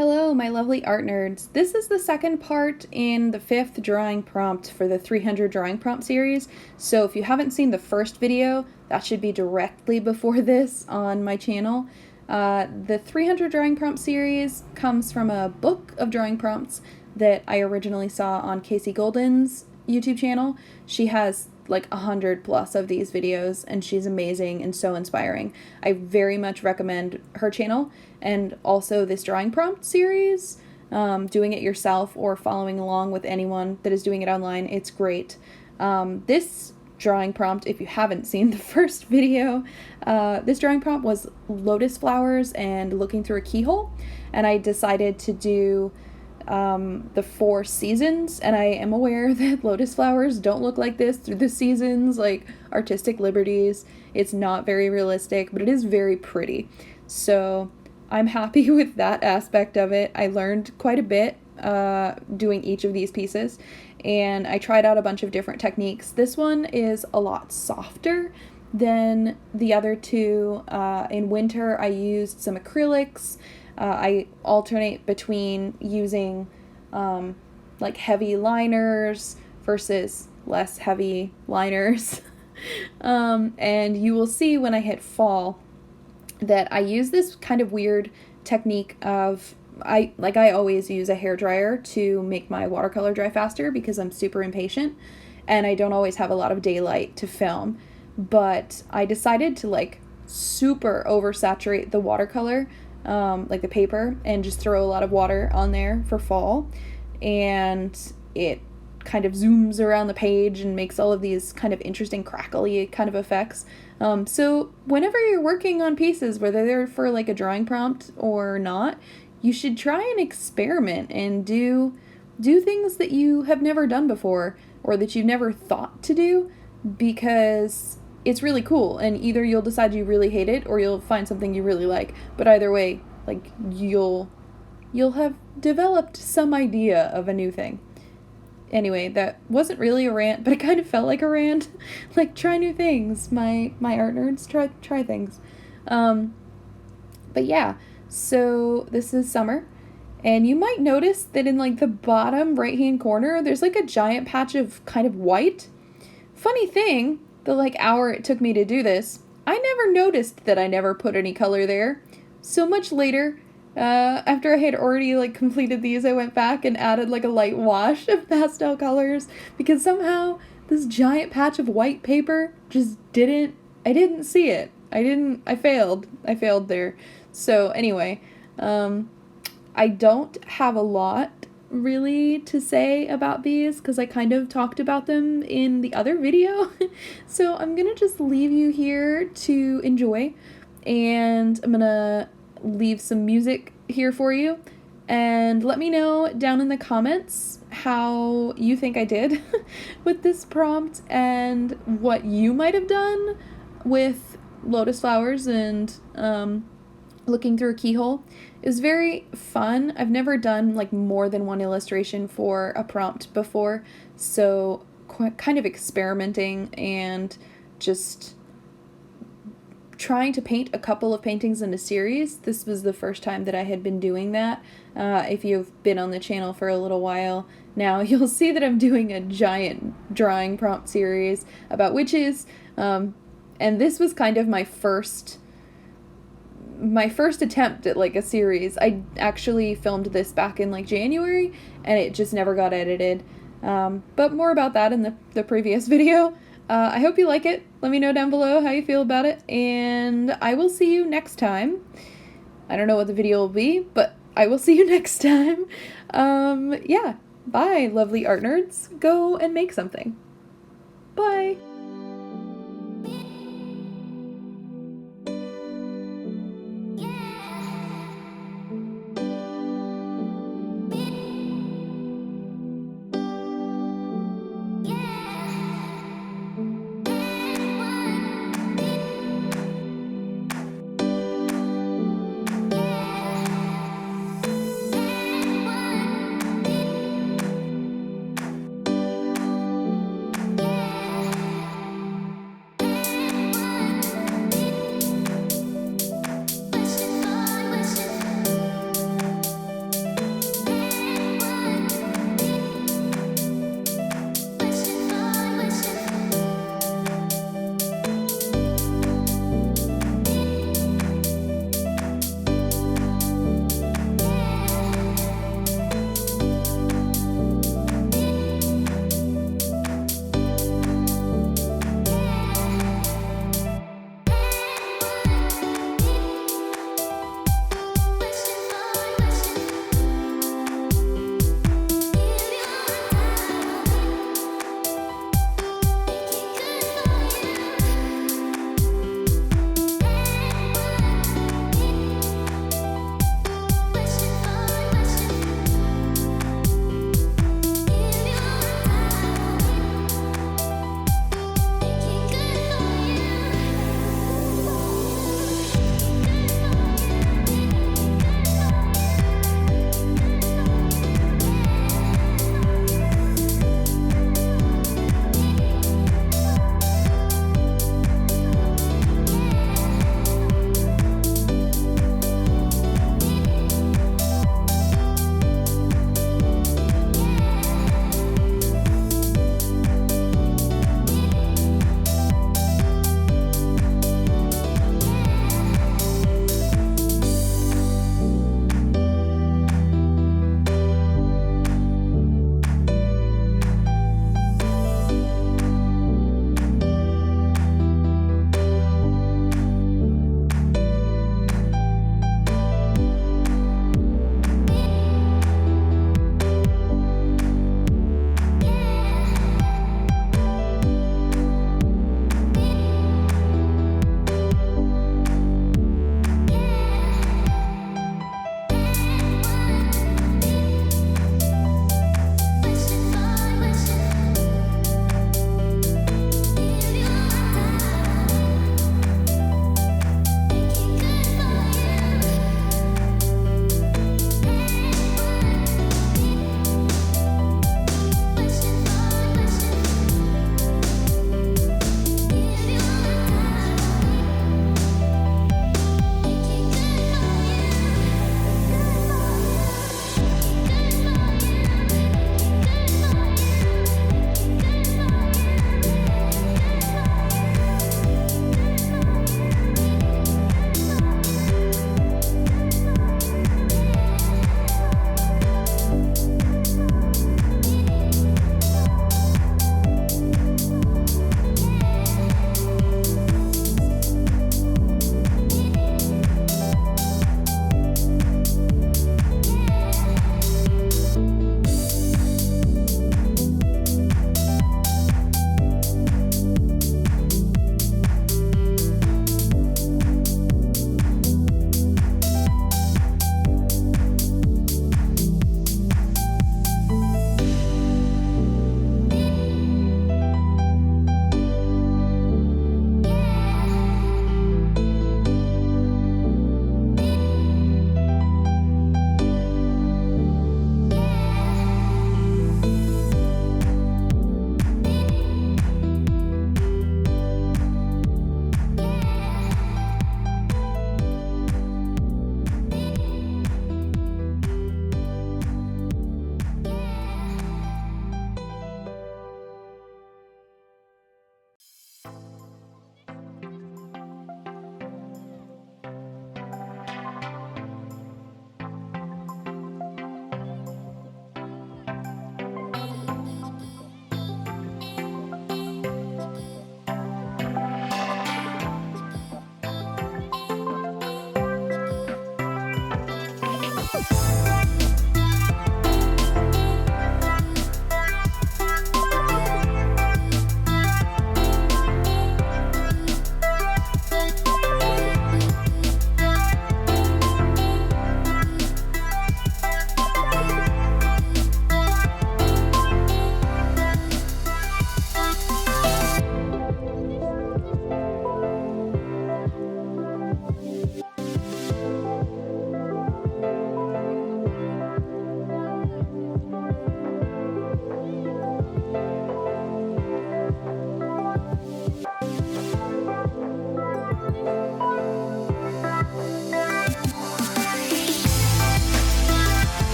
Hello, my lovely art nerds. This is the second part in the 5th drawing prompt for the 300 drawing prompt series. So if you haven't seen the first video, that should be directly before this on my channel. The 300 drawing prompt series comes from a book of drawing prompts that I originally saw on Casey Golden's YouTube channel. She has like 100 plus of these videos and she's amazing and so inspiring. I very much recommend her channel and also this drawing prompt series. Doing it yourself or following along with anyone that is doing it online, it's great. This drawing prompt, if you haven't seen the first video, this drawing prompt was lotus flowers and looking through a keyhole, and I decided to do the 4 seasons, and I am aware that lotus flowers don't look like this through the seasons, like artistic liberties. It's not very realistic, but it is very pretty. So I'm happy with that aspect of it. I learned quite a bit doing each of these pieces, and I tried out a bunch of different techniques. This one is a lot softer than the other two. In winter, I used some acrylics. I alternate between using like heavy liners versus less heavy liners. And you will see when I hit fall that I use this kind of weird technique of, I always use a hairdryer to make my watercolor dry faster because I'm super impatient and I don't always have a lot of daylight to film. But I decided to like super oversaturate the watercolor, like the paper, and just throw a lot of water on there for fall, and it kind of zooms around the page and makes all of these kind of interesting crackly kind of effects. So whenever you're working on pieces, whether they're for like a drawing prompt or not, you should try and experiment and do things that you have never done before or that you've never thought to do, because it's really cool, and either you'll decide you really hate it or you'll find something you really like. But either way, like you'll have developed some idea of a new thing. Anyway, that wasn't really a rant, but it kind of felt like a rant. Like, try new things, my art nerds, try things. But yeah, so this is summer, and you might notice that in like the bottom right hand corner there's like a giant patch of kind of white. Funny thing, the like hour it took me to do this, I never noticed that I never put any color there. So much later, after I had already like completed these, I went back and added like a light wash of pastel colors, because somehow this giant patch of white paper just I didn't see it. I failed there. So anyway, I don't have a lot really to say about these because I kind of talked about them in the other video. So I'm gonna just leave you here to enjoy, and I'm gonna leave some music here for you, and let me know down in the comments how you think I did with this prompt and what you might have done with lotus flowers and looking through a keyhole. It was very fun. I've never done like more than one illustration for a prompt before, so kind of experimenting and just trying to paint a couple of paintings in a series. This was the first time that I had been doing that. If you've been on the channel for a little while now, you'll see that I'm doing a giant drawing prompt series about witches, and this was kind of my first attempt at like a series. I actually filmed this back in like January and it just never got edited. But more about that in the previous video. I hope you like it. Let me know down below how you feel about it, and I will see you next time. I don't know what the video will be, but I will see you next time. Yeah, bye, lovely art nerds. Go and make something. Bye.